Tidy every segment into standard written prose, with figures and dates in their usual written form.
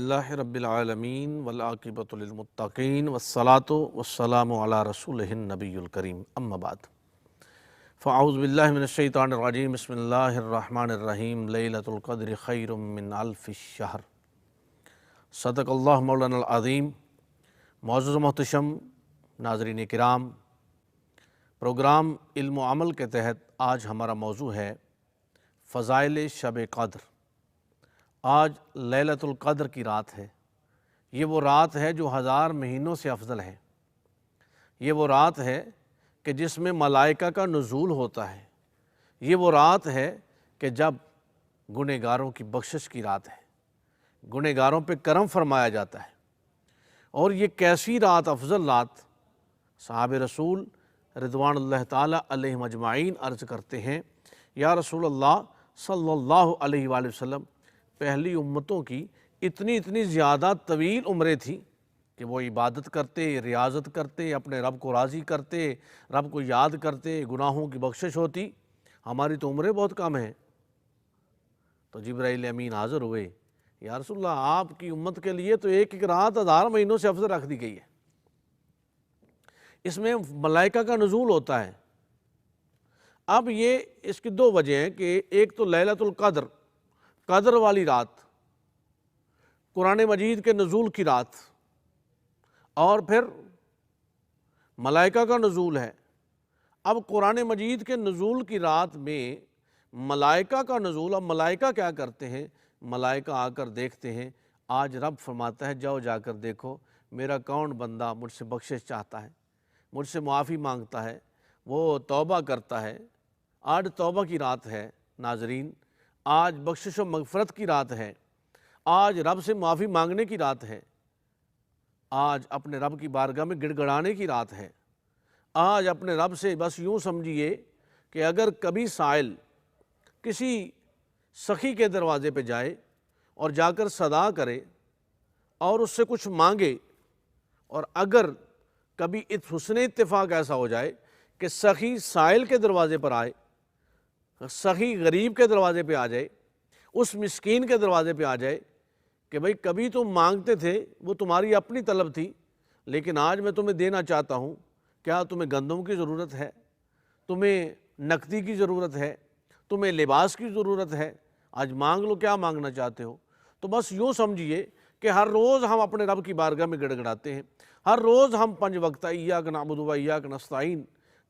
الحمدللہ رب العالمین والعاقبۃ للمتقین والصلاۃ والسلام علی رسولہ النبی الکریم اما بعد فاعوذ باللہ من الشیطان الرجیم بسم اللہ الرحمن الرحیم لیلۃ القدر خیر من الف الشہر صدق اللہ مولانا العظیم۔ معزز و محتشم ناظرین کرام، پروگرام علم و عمل کے تحت آج ہمارا موضوع ہے فضائل شب قدر۔ آج لیلۃ القدر کی رات ہے۔ یہ وہ رات ہے جو 1000 مہینوں سے افضل ہے۔ یہ وہ رات ہے کہ جس میں ملائکہ کا نزول ہوتا ہے۔ یہ وہ رات ہے کہ جب گنہگاروں کی بخشش کی رات ہے، گنہگاروں پہ کرم فرمایا جاتا ہے۔ اور یہ کیسی رات، افضل رات، صحابہ رسول رضوان اللہ تعالیٰ علیہم اجمعین عرض کرتے ہیں، یا رسول اللہ صلی اللہ علیہ وآلہ وسلم، پہلی امتوں کی اتنی زیادہ طویل عمریں تھیں کہ وہ عبادت کرتے، ریاضت کرتے، اپنے رب کو راضی کرتے، رب کو یاد کرتے، گناہوں کی بخشش ہوتی۔ ہماری تو عمریں بہت کم ہیں۔ تو جبرائیل امین حاضر ہوئے، یا رسول اللہ آپ کی امت کے لیے تو ایک رات 1000 مہینوں سے افضل رکھ دی گئی ہے۔ اس میں ملائکہ کا نزول ہوتا ہے۔ اب یہ اس کی دو وجہ ہیں کہ ایک تو لیلۃ القدر، قدر والی رات، قرآن مجید کے نزول کی رات، اور پھر ملائکہ کا نزول ہے۔ اب قرآن مجید کے نزول کی رات میں ملائکہ کا نزول، اب ملائکہ کیا کرتے ہیں؟ ملائکہ آ کر دیکھتے ہیں، آج رب فرماتا ہے جاؤ جا کر دیکھو میرا کون بندہ مجھ سے بخشش چاہتا ہے، مجھ سے معافی مانگتا ہے، وہ توبہ کرتا ہے۔ آج توبہ کی رات ہے ناظرین، آج بخشش و مغفرت کی رات ہے، آج رب سے معافی مانگنے کی رات ہے، آج اپنے رب کی بارگاہ میں گڑ گڑانے کی رات ہے۔ آج اپنے رب سے بس یوں سمجھیے کہ اگر کبھی سائل کسی سخی کے دروازے پہ جائے اور جا کر صدا کرے اور اس سے کچھ مانگے، اور اگر کبھی حسن اتفاق ایسا ہو جائے کہ سخی سائل کے دروازے پر آئے، سخی غریب کے دروازے پہ آ جائے، اس مسکین کے دروازے پہ آ جائے کہ بھئی کبھی تم مانگتے تھے، وہ تمہاری اپنی طلب تھی، لیکن آج میں تمہیں دینا چاہتا ہوں، کیا تمہیں گندم کی ضرورت ہے؟ تمہیں نقدی کی ضرورت ہے؟ تمہیں لباس کی ضرورت ہے؟ آج مانگ لو، کیا مانگنا چاہتے ہو؟ تو بس یوں سمجھیے کہ ہر روز ہم اپنے رب کی بارگاہ میں گڑ گڑاتے ہیں، ہر روز ہم 5 وقتہ ایاک نعبد و ایاک نستعین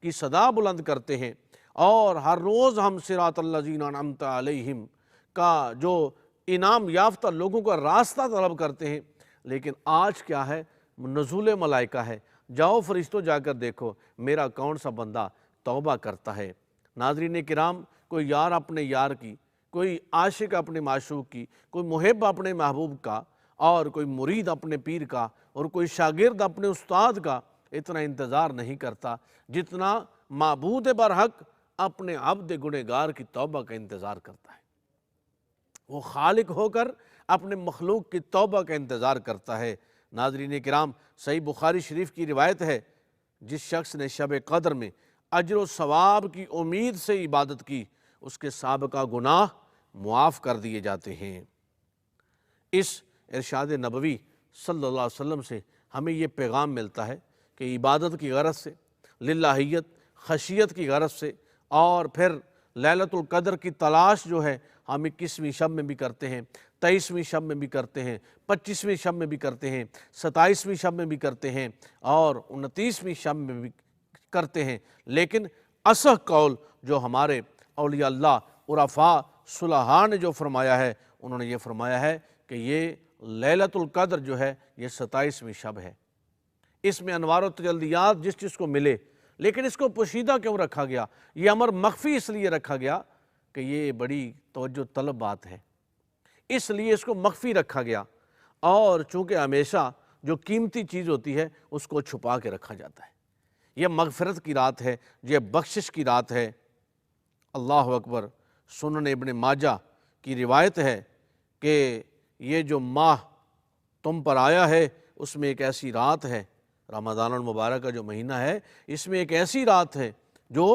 کی صدا بلند کرتے ہیں، اور ہر روز ہم صراط الذین انعمت علیہم کا جو انعام یافتہ لوگوں کا راستہ طلب کرتے ہیں۔ لیکن آج کیا ہے؟ نزول ملائکہ ہے، جاؤ فرشتوں جا کر دیکھو میرا کون سا بندہ توبہ کرتا ہے۔ ناظرین کرام، کوئی یار اپنے یار کی، کوئی عاشق اپنے معشوق کی، کوئی محب اپنے محبوب کا، اور کوئی مرید اپنے پیر کا، اور کوئی شاگرد اپنے استاد کا اتنا انتظار نہیں کرتا جتنا معبود برحق اپنے عبد گنہگار کی توبہ کا انتظار کرتا ہے۔ وہ خالق ہو کر اپنے مخلوق کی توبہ کا انتظار کرتا ہے۔ ناظرین کرام، صحیح بخاری شریف کی روایت ہے، جس شخص نے شب قدر میں اجر و ثواب کی امید سے عبادت کی، اس کے سابقہ گناہ معاف کر دیے جاتے ہیں۔ اس ارشاد نبوی صلی اللہ علیہ وسلم سے ہمیں یہ پیغام ملتا ہے کہ عبادت کی غرض سے، للہیت، خشیت کی غرض سے، اور پھر لیلۃ القدر کی تلاش جو ہے ہم 21ویں شب میں بھی کرتے ہیں، 23ویں شب میں بھی کرتے ہیں، 25ویں شب میں بھی کرتے ہیں، 27ویں شب میں بھی کرتے ہیں، اور 29ویں شب میں بھی کرتے ہیں۔ لیکن اصح قول جو ہمارے اولیاء اللہ، عرفاء، صلحاء نے جو فرمایا ہے، انہوں نے یہ فرمایا ہے کہ یہ لیلۃ القدر جو ہے یہ 27ویں شب ہے۔ اس میں انوار و تجلیات جس کو ملے، لیکن اس کو پوشیدہ کیوں رکھا گیا؟ یہ امر مخفی اس لیے رکھا گیا کہ یہ بڑی توجہ طلب بات ہے، اس لیے اس کو مخفی رکھا گیا، اور چونکہ ہمیشہ جو قیمتی چیز ہوتی ہے اس کو چھپا کے رکھا جاتا ہے۔ یہ مغفرت کی رات ہے، یہ بخشش کی رات ہے۔ اللہ اکبر۔ سنن ابن ماجہ کی روایت ہے کہ یہ جو ماہ تم پر آیا ہے اس میں ایک ایسی رات ہے، رمضان المبارک کا جو مہینہ ہے، اس میں ایک ایسی رات ہے جو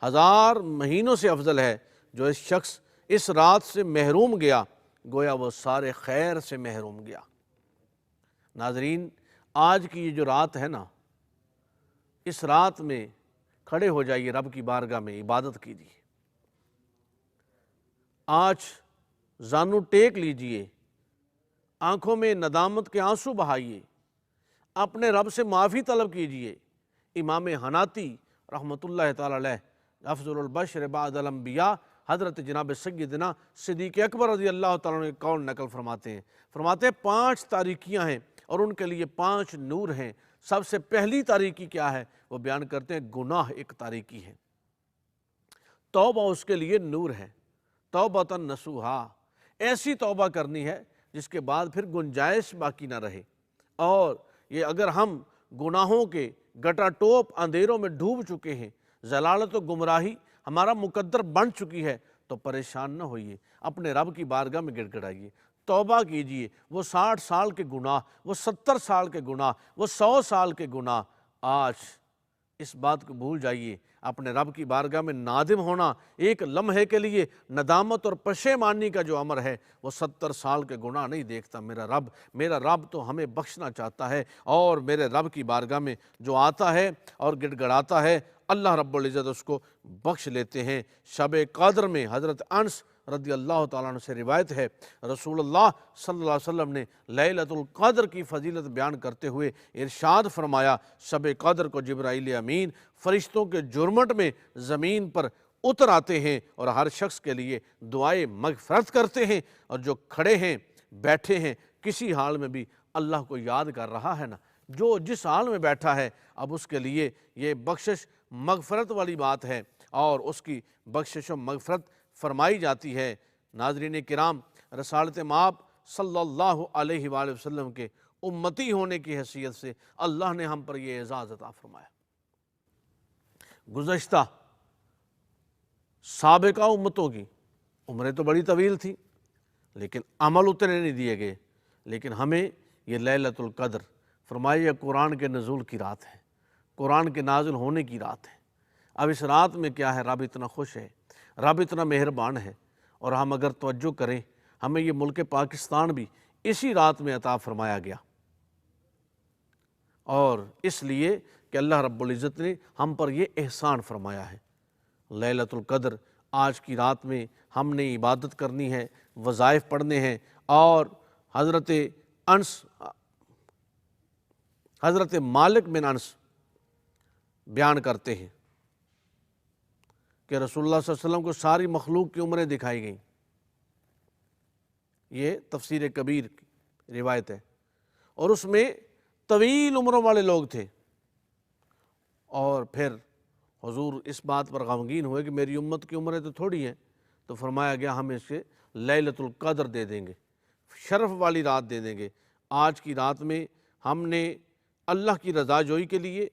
1000 مہینوں سے افضل ہے۔ جو اس شخص اس رات سے محروم گیا، گویا وہ سارے خیر سے محروم گیا۔ ناظرین، آج کی یہ جو رات ہے نا، اس رات میں کھڑے ہو جائیے رب کی بارگاہ میں، عبادت کیجیے۔ آج زانو ٹیک لیجئے، آنکھوں میں ندامت کے آنسو بہائیے، اپنے رب سے معافی طلب کیجئے۔ امام حناتی رحمۃ اللہ تعالی علیہ، افضل البشر بعد الانبیاء، حضرت جناب سیدنا صدیق اکبر رضی اللہ تعالیٰ عنہ قول نقل فرماتے ہیں 5 تاریکیاں ہیں اور ان کے لیے 5 نور ہیں۔ سب سے پہلی تاریکی کیا ہے؟ وہ بیان کرتے ہیں گناہ ایک تاریکی ہے، توبہ اس کے لیے نور ہے۔ توبۃ نصوحا، ایسی توبہ کرنی ہے جس کے بعد پھر گنجائش باقی نہ رہے۔ اور یہ اگر ہم گناہوں کے گٹا ٹوپ اندھیروں میں ڈوب چکے ہیں، ضلالت و گمراہی ہمارا مقدر بن چکی ہے، تو پریشان نہ ہوئیے، اپنے رب کی بارگاہ میں گڑ گڑائیے، توبہ کیجئے۔ وہ 60 سال کے گناہ، وہ 70 سال کے گناہ، وہ 100 سال کے گناہ، آج اس بات کو بھول جائیے۔ اپنے رب کی بارگاہ میں نادم ہونا، ایک لمحے کے لیے ندامت اور پشیمانی کا جو امر ہے، وہ 70 سال کے گناہ نہیں دیکھتا۔ میرا رب تو ہمیں بخشنا چاہتا ہے، اور میرے رب کی بارگاہ میں جو آتا ہے اور گڑ گڑاتا ہے، اللہ رب العزت اس کو بخش لیتے ہیں۔ شب قدر میں حضرت انس رضی اللہ تعالیٰ عنہ سے روایت ہے، رسول اللہ صلی اللہ علیہ وسلم نے لیلۃ القدر کی فضیلت بیان کرتے ہوئے ارشاد فرمایا، شب قدر کو جبرائیل امین فرشتوں کے جرمٹ میں زمین پر اتر آتے ہیں اور ہر شخص کے لیے دعائے مغفرت کرتے ہیں، اور جو کھڑے ہیں بیٹھے ہیں کسی حال میں بھی اللہ کو یاد کر رہا ہے نا، جو جس حال میں بیٹھا ہے، اب اس کے لیے یہ بخشش مغفرت والی بات ہے، اور اس کی بخشش و مغفرت فرمائی جاتی ہے۔ ناظرین کرام، رسالت مآب صلی اللہ علیہ وآلہ وسلم کے امتی ہونے کی حیثیت سے اللہ نے ہم پر یہ اعزاز عطا فرمایا۔ گزشتہ سابقہ امتوں کی عمریں تو بڑی طویل تھی، لیکن عمل اتنے نہیں دیے گئے، لیکن ہمیں یہ لیلۃ القدر فرمایا، یہ قرآن کے نزول کی رات ہے، قرآن کے نازل ہونے کی رات ہے۔ اب اس رات میں کیا ہے؟ رب اتنا خوش ہے، رب اتنا مہربان ہے، اور ہم اگر توجہ کریں، ہمیں یہ ملک پاکستان بھی اسی رات میں عطا فرمایا گیا، اور اس لیے کہ اللہ رب العزت نے ہم پر یہ احسان فرمایا ہے۔ لیلۃ القدر آج کی رات میں ہم نے عبادت کرنی ہے، وظائف پڑھنے ہیں، اور حضرت مالک بن انس بیان کرتے ہیں کہ رسول اللہ صلی اللہ علیہ وسلم کو ساری مخلوق کی عمریں دکھائی گئیں۔ یہ تفسیر کبیر کی روایت ہے، اور اس میں طویل عمروں والے لوگ تھے، اور پھر حضور اس بات پر غمگین ہوئے کہ میری امت کی عمریں تو تھوڑی ہیں، تو فرمایا گیا ہم اسے لیلۃ القدر دے دیں گے، شرف والی رات دے دیں گے۔ آج کی رات میں ہم نے اللہ کی رضا جوئی کے لیے،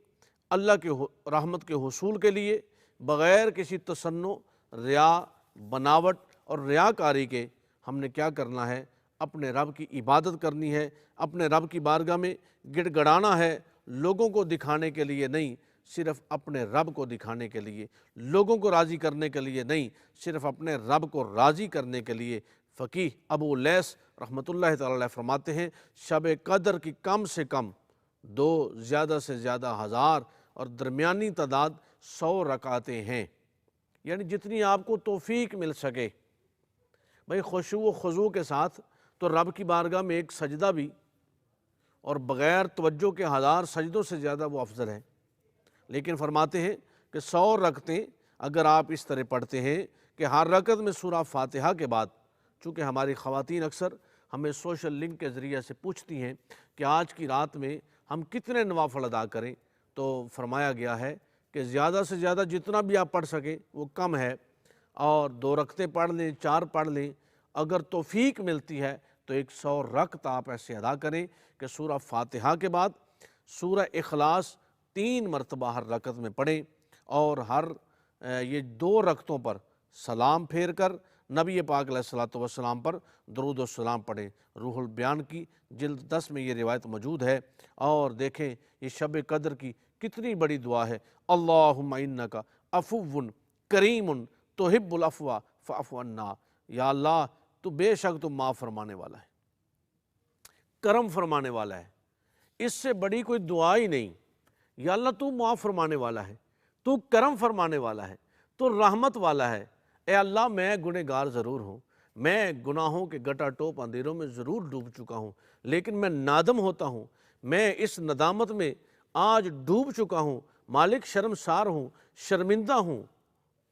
اللہ کے رحمت کے حصول کے لیے، بغیر کسی تصنع، ریا، بناوٹ اور ریاکاری کے ہم نے کیا کرنا ہے؟ اپنے رب کی عبادت کرنی ہے، اپنے رب کی بارگاہ میں گڑ گڑانا ہے، لوگوں کو دکھانے کے لیے نہیں، صرف اپنے رب کو دکھانے کے لیے، لوگوں کو راضی کرنے کے لیے نہیں، صرف اپنے رب کو راضی کرنے کے لیے۔ فقیہ ابو لیث رحمۃ اللہ تعالی علیہ فرماتے ہیں، شب قدر کی کم سے کم 2، زیادہ سے زیادہ 1000، اور درمیانی تعداد 100 رکعتیں ہیں، یعنی جتنی آپ کو توفیق مل سکے۔ بھائی خشوع و خضوع کے ساتھ تو رب کی بارگاہ میں ایک سجدہ بھی، اور بغیر توجہ کے 1000 سجدوں سے زیادہ وہ افضل ہے، لیکن فرماتے ہیں کہ 100 رکعتیں اگر آپ اس طرح پڑھتے ہیں کہ ہر رکعت میں سورہ فاتحہ کے بعد، چونکہ ہماری خواتین اکثر ہمیں سوشل لنک کے ذریعے سے پوچھتی ہیں کہ آج کی رات میں ہم کتنے نوافل ادا کریں، تو فرمایا گیا ہے کہ زیادہ سے زیادہ جتنا بھی آپ پڑھ سکیں وہ کم ہے، اور 2 رکعتیں پڑھ لیں، 4 پڑھ لیں، اگر توفیق ملتی ہے تو 100 رکعت آپ ایسے ادا کریں کہ سورہ فاتحہ کے بعد سورہ اخلاص 3 مرتبہ ہر رکعت میں پڑھیں، اور یہ 2 رکعتوں پر سلام پھیر کر نبی پاک علیہ الصلوۃ والسلام پر درود و سلام پڑھیں۔ روح البیان کی جلد 10 میں یہ روایت موجود ہے، اور دیکھیں یہ شب قدر کی کتنی بڑی دعا ہے، اللہم انک عفو کریم تحب العفو فاعف عنا، یا اللہ تو بے شک تو معاف فرمانے والا ہے، کرم فرمانے والا ہے، اس سے بڑی کوئی دعا ہی نہیں۔ یا اللہ تو معاف فرمانے والا ہے، تو کرم فرمانے والا ہے، تو رحمت والا ہے۔ اے اللہ میں گنہگار ضرور ہوں، میں گناہوں کے گٹا ٹوپ اندھیروں میں ضرور ڈوب چکا ہوں، لیکن میں نادم ہوتا ہوں، میں اس ندامت میں آج ڈوب چکا ہوں، مالک شرمسار ہوں، شرمندہ ہوں۔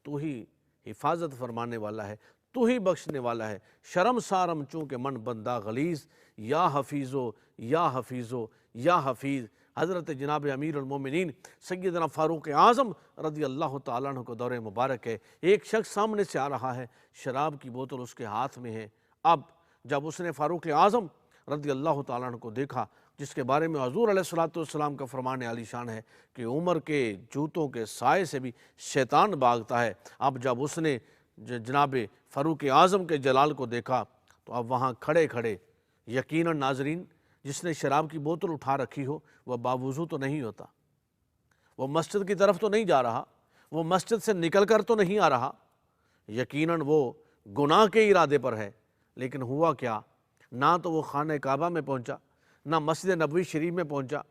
تو ہی حفاظت فرمانے والا ہے، تو ہی بخشنے والا ہے۔ شرمسارم چونکہ من بندہ غلیظ، یا حفیظو یا حفیظو یا حفیظ۔ حضرت جناب امیر المومنین سیدنا فاروق اعظم رضی اللہ تعالیٰ عنہ کو دور مبارک ہے، ایک شخص سامنے سے آ رہا ہے، شراب کی بوتل اس کے ہاتھ میں ہے۔ اب جب اس نے فاروق اعظم رضی اللہ تعالیٰ عنہ کو دیکھا، جس کے بارے میں حضور علیہ السلام کا فرمان عالی شان ہے کہ عمر کے جوتوں کے سائے سے بھی شیطان بھاگتا ہے، اب جب اس نے جناب فاروق اعظم کے جلال کو دیکھا تو اب وہاں کھڑے کھڑے یقیناً ناظرین جس نے شراب کی بوتل اٹھا رکھی ہو وہ باوضو تو نہیں ہوتا، وہ مسجد کی طرف تو نہیں جا رہا، وہ مسجد سے نکل کر تو نہیں آ رہا، یقیناً وہ گناہ کے ارادے پر ہے۔ لیکن ہوا کیا، نہ تو وہ خانہ کعبہ میں پہنچا، نہ مسجد نبوی شریف میں پہنچا،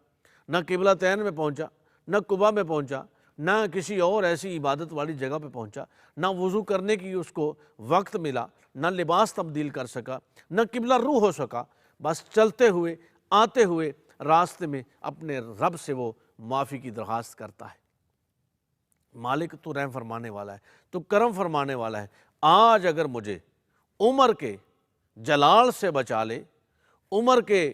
نہ قبلتین میں پہنچا، نہ قباء میں پہنچا، نہ کسی اور ایسی عبادت والی جگہ پہ پہنچا، نہ وضو کرنے کی اس کو وقت ملا، نہ لباس تبدیل کر سکا، نہ قبلہ رو ہو سکا، بس چلتے ہوئے آتے ہوئے راستے میں اپنے رب سے وہ معافی کی درخواست کرتا ہے۔ مالک تو رحم فرمانے والا ہے، تو کرم فرمانے والا ہے، آج اگر مجھے عمر کے جلال سے بچا لے، عمر کے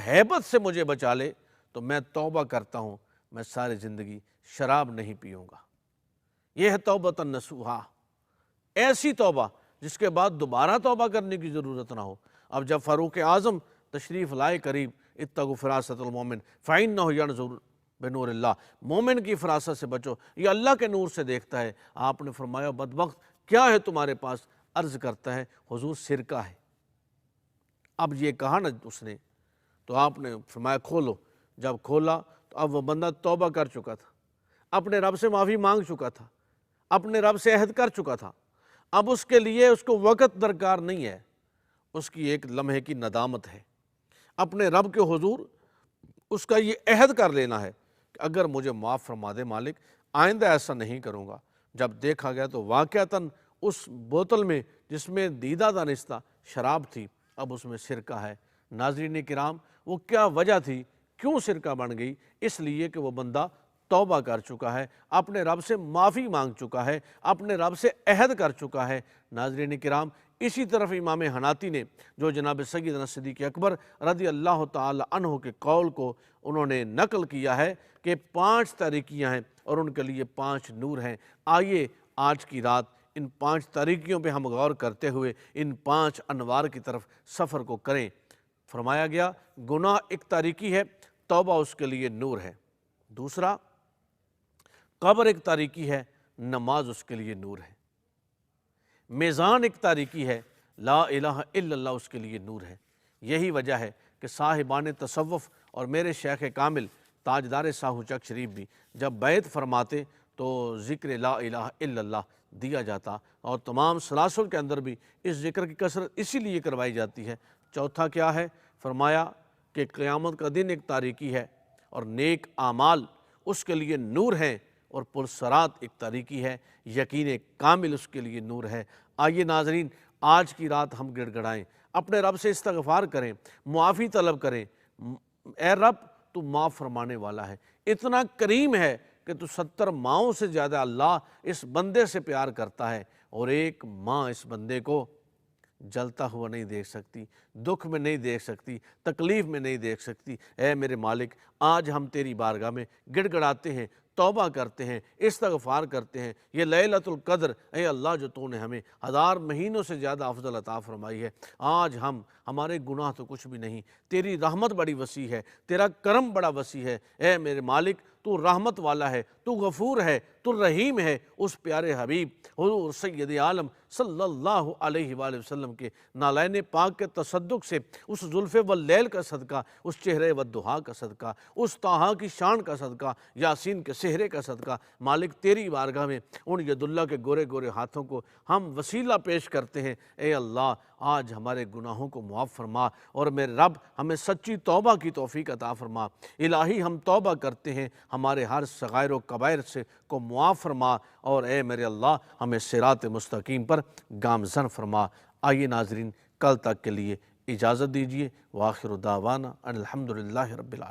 ہیبت سے مجھے بچا لے، تو میں توبہ کرتا ہوں، میں ساری زندگی شراب نہیں پیوں گا۔ یہ ہے توبۃ نصوحا، ایسی توبہ جس کے بعد دوبارہ توبہ کرنے کی ضرورت نہ ہو۔ اب جب فاروق اعظم تشریف لائے قریب، اتقوا فراست المومن فإنہ ینظر بنور اللہ، مومن کی فراست سے بچو، یہ اللہ کے نور سے دیکھتا ہے۔ آپ نے فرمایا بدبخت کیا ہے تمہارے پاس؟ عرض کرتا ہے حضور سرکہ ہے۔ اب یہ کہا نا اس نے تو آپ نے فرمایا کھولو، جب کھولا تو اب وہ بندہ توبہ کر چکا تھا، اپنے رب سے معافی مانگ چکا تھا، اپنے رب سے عہد کر چکا تھا، اب اس کے لیے اس کو وقت درکار نہیں ہے، اس کی ایک لمحے کی ندامت ہے، اپنے رب کے حضور اس کا یہ عہد کر لینا ہے کہ اگر مجھے معاف فرما دے مالک، آئندہ ایسا نہیں کروں گا۔ جب دیکھا گیا تو واقعتاً اس بوتل میں جس میں دیدہ دانستہ شراب تھی، اب اس میں سرکہ ہے۔ ناظرین کرام، وہ کیا وجہ تھی، کیوں سرکہ بن گئی؟ اس لیے کہ وہ بندہ توبہ کر چکا ہے، اپنے رب سے معافی مانگ چکا ہے، اپنے رب سے عہد کر چکا ہے۔ ناظرین کرام، اسی طرف امام حناتی نے جو جناب سیدنا صدیق اکبر رضی اللہ تعالی عنہ کے قول کو انہوں نے نقل کیا ہے کہ 5 تاریکیاں ہیں اور ان کے لیے 5 نور ہیں۔ آئیے آج کی رات ان 5 تاریکیوں پہ ہم غور کرتے ہوئے ان 5 انوار کی طرف سفر کو کریں۔ فرمایا گیا گناہ ایک تاریکی ہے، توبہ اس کے لیے نور ہے۔ دوسرا، قبر ایک تاریکی ہے، نماز اس کے لیے نور ہے۔ میزان ایک تاریکی ہے، لا الہ الا اللہ اس کے لیے نور ہے۔ یہی وجہ ہے کہ صاحبان تصوف اور میرے شیخ کامل تاجدار ساہو چک شریف بھی جب بیعت فرماتے تو ذکر لا الہ الا اللہ دیا جاتا، اور تمام سلاسل کے اندر بھی اس ذکر کی کثرت اسی لیے کروائی جاتی ہے۔ چوتھا کیا ہے؟ فرمایا کہ قیامت کا دن ایک تاریکی ہے اور نیک اعمال اس کے لیے نور ہیں، اور پرسرات ایک تاریکی ہے، یقین کامل اس کے لیے نور ہے۔ آئیے ناظرین آج کی رات ہم گڑ گڑائیں، اپنے رب سے استغفار کریں، معافی طلب کریں۔ اے رب تو معاف فرمانے والا ہے، اتنا کریم ہے کہ تو 70 ماؤں سے زیادہ اللہ اس بندے سے پیار کرتا ہے، اور ایک ماں اس بندے کو جلتا ہوا نہیں دیکھ سکتی، دکھ میں نہیں دیکھ سکتی، تکلیف میں نہیں دیکھ سکتی۔ اے میرے مالک، آج ہم تیری بارگاہ میں گڑ گڑاتے ہیں، توبہ کرتے ہیں، استغفار کرتے ہیں۔ یہ لیلۃ القدر، اے اللہ جو تو نے ہمیں 1000 مہینوں سے زیادہ افضل عطا فرمائی ہے، آج ہمارے گناہ تو کچھ بھی نہیں، تیری رحمت بڑی وسیع ہے، تیرا کرم بڑا وسیع ہے۔ اے میرے مالک، تو رحمت والا ہے، تو غفور ہے، تو رحیم ہے۔ اس پیارے حبیب حضور سید عالم صلی اللہ علیہ وآلہ وسلم کے نالین پاک کے تصدق سے، اس زلف واللیل کا صدقہ، اس چہرے والضحیٰ کا صدقہ، اس طٰہٰ کی شان کا صدقہ، یاسین کے سحرے کا صدقہ، مالک تیری بارگاہ میں ان ید اللہ کے گورے گورے ہاتھوں کو ہم وسیلہ پیش کرتے ہیں۔ اے اللہ، آج ہمارے گناہوں کو معاف فرما، اور میرے رب ہمیں سچی توبہ کی توفیق عطا فرما۔ الہی ہم توبہ کرتے ہیں، ہمارے ہر صغائر و کبائر سے کو معاف فرما، اور اے میرے اللہ ہمیں صراط مستقیم پر گامزن فرما۔ آئیے ناظرین، کل تک کے لیے اجازت دیجیے۔ وآخر دعوانا ان الحمدللہ رب العالمین۔